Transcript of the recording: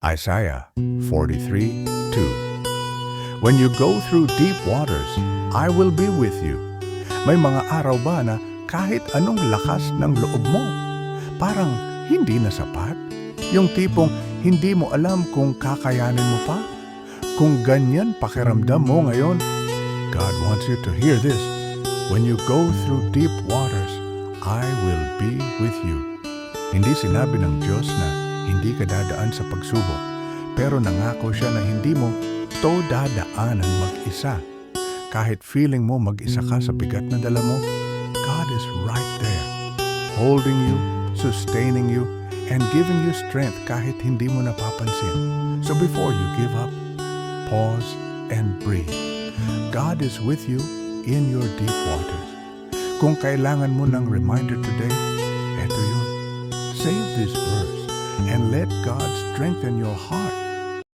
Isaiah 43:2. When you go through deep waters, I will be with you. May mga araw ba na kahit anong lakas ng loob mo, parang hindi na sapat? Yung tipong hindi mo alam kung kakayanin mo pa? Kung ganyan pakiramdam mo ngayon, God wants you to hear this. When you go through deep waters, I will be with you. Hindi sinabi ng Diyos na hindi ka dadaan sa pagsubok, pero nangako siya na hindi mo to dadaanan mag-isa. Kahit feeling mo mag-isa ka sa bigat na dala mo, God is right there, holding you, sustaining you, and giving you strength kahit hindi mo napapansin. So before you give up, pause and breathe. God is with you in your deep waters. Kung kailangan mo ng reminder today, eto yun. Save this verse and let God strengthen your heart.